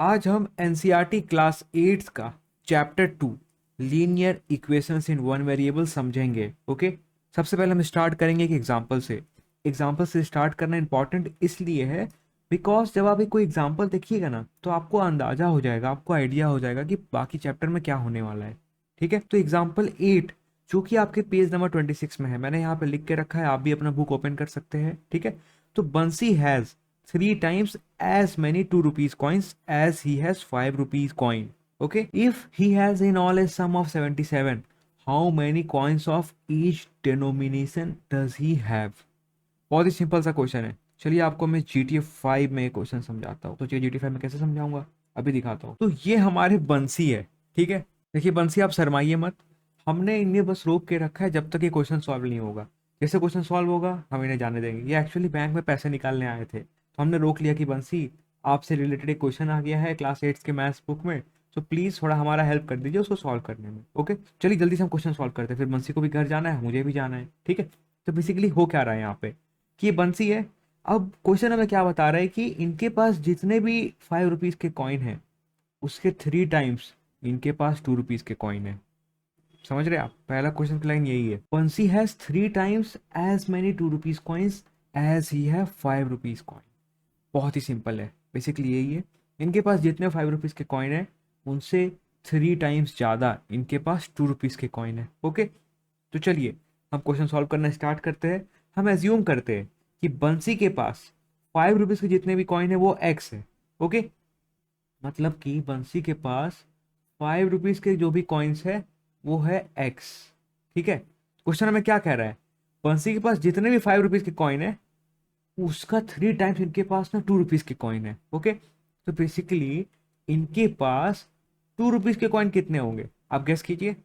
आज हम NCERT class 8 का chapter 2 linear equations in one variable समझेंगे। ओके, सबसे पहले हम स्टार्ट करेंगे एक एग्जांपल से। एग्जांपल से स्टार्ट करना इंपॉर्टेंट इसलिए है बिकॉज जब आप एक कोई एग्जांपल देखिएगा ना तो आपको अंदाजा हो जाएगा, आपको आइडिया हो जाएगा कि बाकी चैप्टर में क्या होने वाला है। ठीक है, तो एग्जाम्पल 8 जो कि आपके पेज नंबर 26 में है, मैंने यहाँ पे लिख के रखा है, आप भी अपना बुक ओपन कर सकते हैं। ठीक है, तो बंसी has 3 times as many 2 rupees coins as he has 5 rupees coin. Okay, if he has in all a sum of 77, how many coins of each denomination does he have? बहुत ही simple सा क्वेश्चन है। चलिए आपको मैं GTA 5 में question समझाता हूँ। तो चलिए GTA 5 में कैसे समझाऊंगा अभी दिखाता हूँ। तो ये हमारे बंसी है। ठीक है, देखिए बंसी, आप शर्माइए मत, हमने इन्हें बस रोक के रखा है जब तक ये क्वेश्चन सॉल्व नहीं होगा। जैसे क्वेश्चन सॉल्व होगा हम इन्हें जाने देंगे। ये एक्चुअली बैंक में पैसे निकालने आए थे, तो हमने रोक लिया कि बंसी, आपसे रिलेटेड एक क्वेश्चन आ गया है क्लास 8 के मैथ्स बुक में, तो प्लीज थोड़ा हमारा हेल्प कर दीजिए उसको सॉल्व करने में। ओके, चलिए जल्दी से हम क्वेश्चन सॉल्व करते हैं, फिर बंसी को भी घर जाना है, मुझे भी जाना है। ठीक है, तो बेसिकली हो क्या रहा है यहाँ पे कि ये बंसी है। अब क्वेश्चन हमें क्या बता रहा है कि इनके पास जितने भी 5 रुपीज के कॉइन है उसके 3 टाइम्स इनके पास 2 रुपीज के कॉइन है। समझ रहे हैं आप? पहला क्वेश्चन की लाइन यही है, Bansi has 3 times as many 2 rupees coins as he have 5 rupees coin. बहुत ही सिंपल है, बेसिकली यही है। इनके पास जितने 5 रुपीज के कॉइन है उनसे 3 टाइम्स ज्यादा इनके पास 2 रुपीज के कॉइन है। ओके, तो चलिए हम क्वेश्चन सॉल्व करना स्टार्ट करते हैं। हम एज्यूम करते हैं कि बंसी के पास 5 रुपीज के जितने भी कॉइन है वो एक्स है। ओके, मतलब कि बंसी के पास 5 रुपीज के जो भी कॉइन्स है वो है एक्स। ठीक है, क्वेश्चन हमें क्या कह रहा है, बंसी के पास जितने भी 5 रुपीज के कॉइन है उसका 3 टाइम्स इनके पास ना 2 रुपीज के कॉइन है। ओके, तो बेसिकली इनके पास 2 रुपीज के कॉइन कितने होंगे आप गेस कीजिए।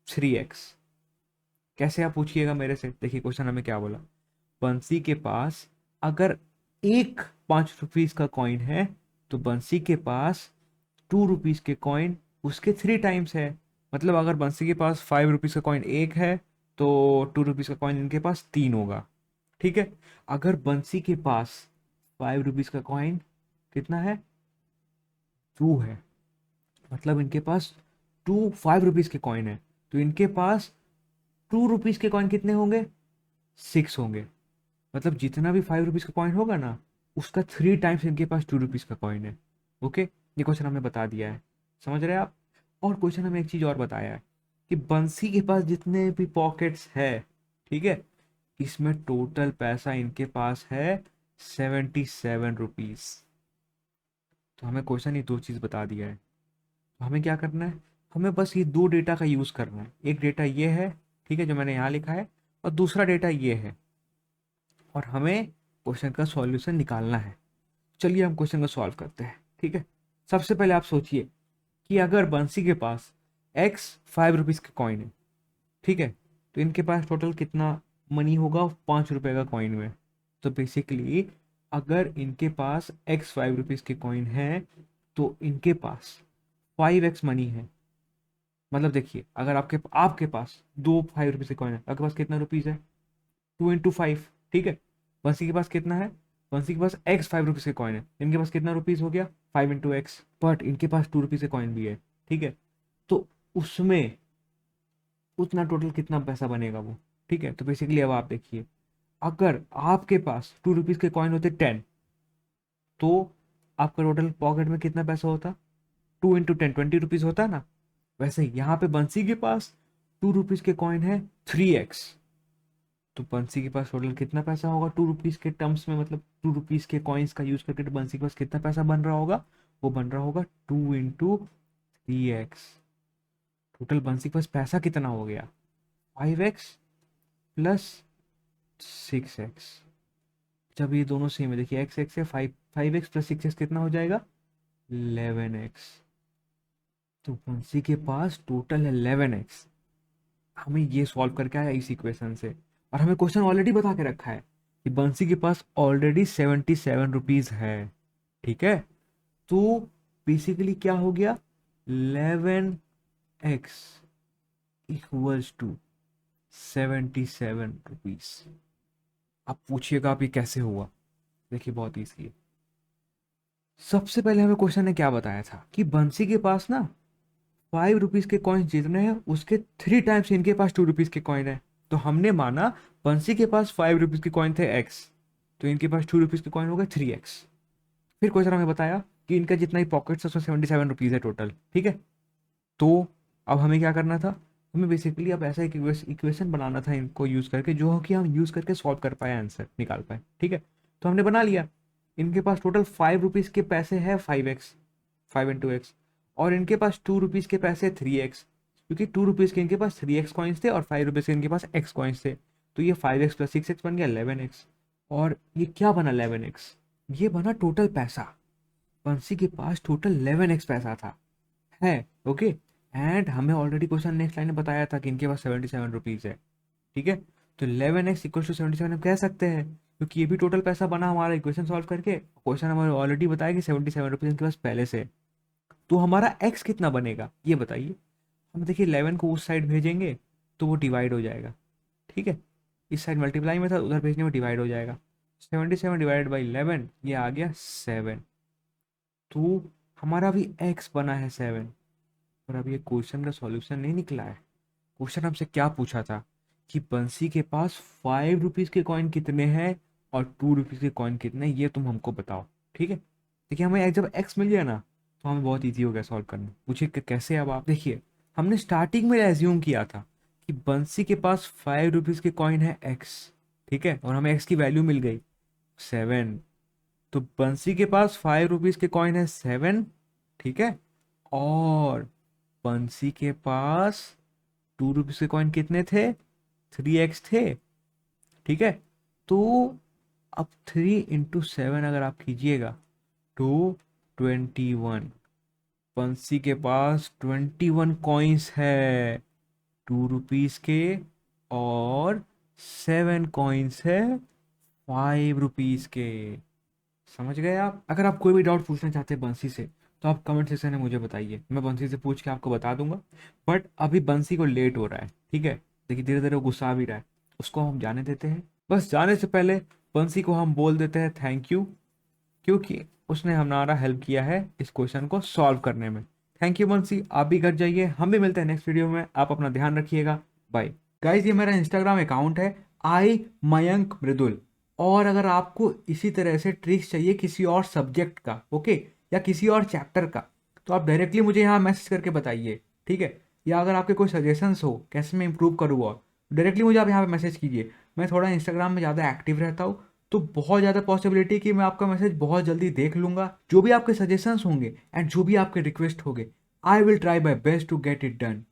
3x। कैसे आप पूछिएगा मेरे से, देखिए क्वेश्चन हमें क्या बोला, बंसी के पास अगर एक 5 रुपीज का कॉइन है तो बंसी के पास 2 रुपीज के कॉइन उसके 3 टाइम्स है। मतलब अगर बंसी के पास 5 रुपीज का कॉइन एक है तो 2 रुपीज का कॉइन इनके पास 3 होगा। ठीक है, अगर बंसी के पास 5 रुपीज का कॉइन कितना है, 2 है, मतलब इनके पास 5 रुपीज के कॉइन है, तो इनके पास 2 रुपीज के कॉइन कितने होंगे, 6 होंगे। मतलब जितना भी 5 रुपीज का कॉइन होगा ना उसका 3 टाइम्स इनके पास 2 रुपीज का कॉइन है। ओके, ये क्वेश्चन हमें बता दिया है। समझ रहे हैं आप? और क्वेश्चन हमें एक चीज और बताया है कि बंसी के पास जितने भी पॉकेट्स है, ठीक है, इसमें टोटल पैसा इनके पास है 77 रुपीज। तो हमें क्वेश्चन ये दो चीज बता दिया है। तो हमें क्या करना है, हमें बस ये दो डेटा का यूज करना है। एक डेटा ये है, ठीक है, जो मैंने यहाँ लिखा है, और दूसरा डेटा ये है, और हमें क्वेश्चन का सॉल्यूशन निकालना है। चलिए हम क्वेश्चन को सॉल्व करते हैं। ठीक है, सबसे पहले आप सोचिए कि अगर बंसी के पास एक्स 5 रुपीज के कॉइन है, ठीक है, तो इनके पास टोटल कितना मनी होगा 5 रुपए का कॉइन में। तो बेसिकली अगर इनके पास एक्स 5 रुपीज के कॉइन है तो इनके पास 5x मनी है। मतलब देखिए, अगर आपके आपके पास दो 5 रुपीज के कॉइन है, आपके पास कितना रुपीज है, 2 into 5। ठीक है, बंसी के पास कितना है, बंसी के पास एक्स 5 रुपीज के कॉइन है, इनके पास कितना रुपीज हो गया, 5 into x। बट इनके पास 2 रुपीज के कॉइन भी है। ठीक है, तो उसमें उतना टोटल कितना पैसा बनेगा वो। ठीक है, तो बेसिकली अब आप देखिए, अगर आपके पास 2 रुपीज के कॉइन होते 10, तो आपका टोटल पॉकेट में कितना पैसा होता, 2 into 10 20 रुपीज होता ना। वैसे ही यहाँ पे बंसी के पास 2 रुपीज के कॉइन है 3x, तो बंसी के पास टोटल कितना पैसा होगा 2 रुपीज के टर्म्स में, मतलब 2 रुपीज के कॉइन्स का यूज करके तो बंसी के पास कितना पैसा बन रहा होगा, वो बन रहा होगा 2 into 3x। टोटल बंसी के पास पैसा कितना हो गया, 5x प्लस 6x। जब ये दोनों सेम है, देखिए एक्स एक्स है, 5x प्लस 6x कितना हो जाएगा, 11x। तो बंसी के पास टोटल है 11x। हमें ये सॉल्व करके आया इस इक्वेशन से, और हमें क्वेश्चन ऑलरेडी बता के रखा है कि बंसी के पास ऑलरेडी 77 रुपीज है। ठीक है, तो बेसिकली क्या हो गया, 11x इक्वल्स टू 77 रुपीज। अब पूछिएगा आप ये कैसे हुआ, देखिए बहुत ईजी है। सबसे पहले हमें क्वेश्चन ने क्या बताया था कि बंसी के पास ना 5 रुपीज के कॉइन जितने हैं उसके 3 टाइम्स इनके पास 2 रुपीज के कॉइन है। तो हमने माना बंसी के पास 5 रुपीज के कॉइन थे एक्स, तो इनके पास 2 रुपीज के कॉइन हो गए 3x। फिर क्वेश्चन हमें बताया कि इनका जितना ही पॉकेट्स है उसमें 77 रुपीज है टोटल, ठीक है। तो अब हमें क्या करना था, हमें बेसिकली अब ऐसा एक इक्वेशन बनाना था इनको यूज करके जो कि हम यूज करके सॉल्व कर पाए, आंसर निकाल पाए, ठीक है। तो हमने बना लिया, इनके पास टोटल 5 रुपीज के पैसे है 5x, 5 × x, और इनके पास 2 रुपीज के पैसे 3x, क्योंकि 2 रुपीज के इनके पास 3x कॉइन्स थे और 5 रुपीज के इनके पास x कॉइन्स थे। तो ये 5x + 6x बन गया 11x। और ये क्या बना 11x, ये बना टोटल पैसा। बंसी के पास टोटल 11x पैसा था, है, ओके। एंड हमें ऑलरेडी क्वेश्चन नेक्स्ट लाइन में बताया था कि इनके पास 77 रुपीज है, ठीक है। तो 11x = 77 हम कह सकते हैं, क्योंकि ये भी टोटल पैसा बना हमारा इक्वेशन सॉल्व करके। क्वेश्चन हमें ऑलरेडी बताया कि 77 रुपीज इनके पास पहले से है। तो हमारा x कितना बनेगा ये बताइए। हम देखिए 11 को उस साइड भेजेंगे तो वो डिवाइड हो जाएगा, ठीक है। इस साइड मल्टीप्लाई में था, उधर भेजने में डिवाइड हो जाएगा। 77 ÷ 11 ये आ गया 7। तो हमारा भी x बना है 7। और अब ये क्वेश्चन का सॉल्यूशन नहीं निकला है। क्वेश्चन हमसे क्या पूछा था कि बंसी के पास 5 रुपीज के कॉइन कितने हैं और 2 रुपीज के कॉइन कितने हैं, ये तुम हमको बताओ, ठीक है। देखिए हमें जब x मिल गया ना तो हमें बहुत इजी हो गया सॉल्व करना। पूछिए कि कैसे। अब आप देखिए, हमने स्टार्टिंग में एज्यूम किया था कि बंसी के पास 5 रुपीज के कॉइन है x, ठीक है, और हमें x की वैल्यू मिल गई 7। तो बंसी के पास 5 रुपीज के कॉइन है 7, ठीक है। और बंसी के पास 2 रुपीज के कॉइन कितने थे, 3x थे, ठीक है। तो अब 3 × 7 अगर आप कीजिएगा तो 21। बंसी के पास 21 कॉइन्स है 2 रुपीज के, और 7 कॉइन्स है 5 रुपीज के। समझ गए आप। अगर आप कोई भी डाउट पूछना चाहते हैं बंसी से तो आप कमेंट सेक्शन में मुझे बताइए, मैं बंसी से पूछ के आपको बता दूंगा। बट अभी बंसी को लेट हो रहा है, ठीक है। देखिए धीरे धीरे वो गुस्सा भी रहा है, उसको हम जाने देते हैं। बस जाने से पहले बंसी को हम बोल देते हैं थैंक यू, क्योंकि उसने हमारा हेल्प किया है इस क्वेश्चन को सॉल्व करने में। थैंक यू बंसी, आप भी घर जाइए, हम भी मिलते हैं नेक्स्ट वीडियो में। आप अपना ध्यान रखिएगा, बाय। गाइज ये मेरा इंस्टाग्राम अकाउंट है आई मयंक मृदुल। और अगर आपको इसी तरह से ट्रिक्स चाहिए किसी और सब्जेक्ट का, ओके, या किसी और चैप्टर का, तो आप डायरेक्टली मुझे यहाँ मैसेज करके बताइए, ठीक है। या अगर आपके कोई सजेशंस हो कैसे मैं इंप्रूव करूँ, और डायरेक्टली मुझे आप यहाँ पे मैसेज कीजिए। मैं थोड़ा इंस्टाग्राम में ज़्यादा एक्टिव रहता हूँ, तो बहुत ज़्यादा पॉसिबिलिटी कि मैं आपका मैसेज बहुत जल्दी देख लूँगा। जो भी आपके सजेशंस होंगे एंड जो भी आपके रिक्वेस्ट होंगे, I will try my best to get it done.